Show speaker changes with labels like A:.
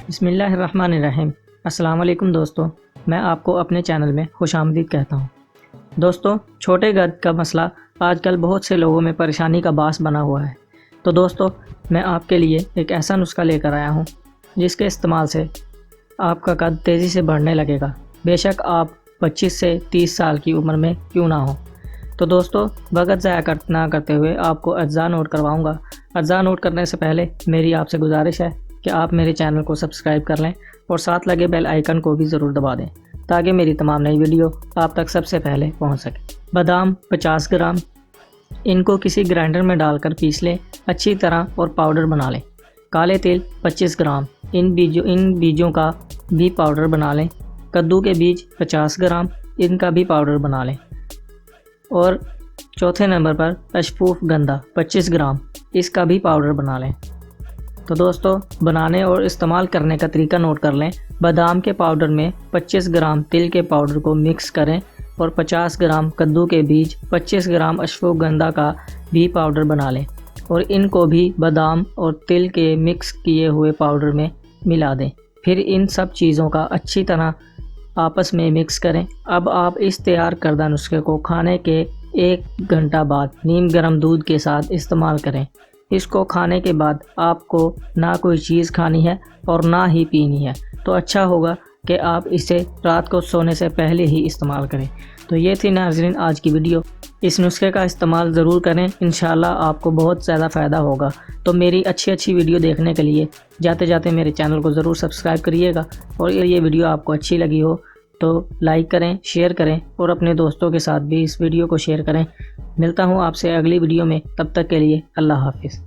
A: بسم اللہ الرحمن الرحیم۔ السلام علیکم دوستو، میں آپ کو اپنے چینل میں خوش آمدید کہتا ہوں۔ دوستو، چھوٹے قد کا مسئلہ آج کل بہت سے لوگوں میں پریشانی کا باعث بنا ہوا ہے۔ تو دوستو، میں آپ کے لیے ایک ایسا نسخہ لے کر آیا ہوں جس کے استعمال سے آپ کا قد تیزی سے بڑھنے لگے گا، بے شک آپ 25 سے 30 سال کی عمر میں کیوں نہ ہو۔ تو دوستو، وقت ضائع نہ کرتے ہوئے آپ کو اجزاء نوٹ کرواؤں گا۔ اجزاء نوٹ کرنے سے پہلے میری آپ سے گزارش ہے کہ آپ میرے چینل کو سبسکرائب کر لیں اور ساتھ لگے بیل آئیکن کو بھی ضرور دبا دیں تاکہ میری تمام نئی ویڈیو آپ تک سب سے پہلے پہنچ سکے۔ بادام 50 گرام، ان کو کسی گرائنڈر میں ڈال کر پیس لیں اچھی طرح اور پاؤڈر بنا لیں۔ کالے تل 25 گرام، ان بیجوں کا بھی پاؤڈر بنا لیں۔ کدو کے بیج 50 گرام، ان کا بھی پاؤڈر بنا لیں۔ اور چوتھے نمبر پر اشفوف گندا 25 گرام، اس کا بھی پاؤڈر بنا لیں۔ تو دوستو، بنانے اور استعمال کرنے کا طریقہ نوٹ کر لیں۔ بادام کے پاؤڈر میں 25 گرام تل کے پاؤڈر کو مکس کریں اور 50 گرام کدو کے بیج، 25 گرام اشفوف گندا کا بھی پاؤڈر بنا لیں اور ان کو بھی بادام اور تل کے مکس کیے ہوئے پاؤڈر میں ملا دیں۔ پھر ان سب چیزوں کا اچھی طرح آپس میں مکس کریں۔ اب آپ اس تیار کردہ نسخے کو کھانے کے 1 گھنٹہ بعد نیم گرم دودھ کے ساتھ استعمال کریں۔ اس کو کھانے کے بعد آپ کو نہ کوئی چیز کھانی ہے اور نہ ہی پینی ہے، تو اچھا ہوگا کہ آپ اسے رات کو سونے سے پہلے ہی استعمال کریں۔ تو یہ تھی ناظرین آج کی ویڈیو۔ اس نسخے کا استعمال ضرور کریں، انشاءاللہ آپ کو بہت زیادہ فائدہ ہوگا۔ تو میری اچھی ویڈیو دیکھنے کے لیے جاتے جاتے میرے چینل کو ضرور سبسکرائب کریے گا، اور یہ ویڈیو آپ کو اچھی لگی ہو تو لائک کریں، شیئر کریں اور اپنے دوستوں کے ساتھ بھی اس ویڈیو کو شیئر کریں۔ ملتا ہوں آپ سے اگلی ویڈیو میں، تب تک کے لیے اللہ حافظ۔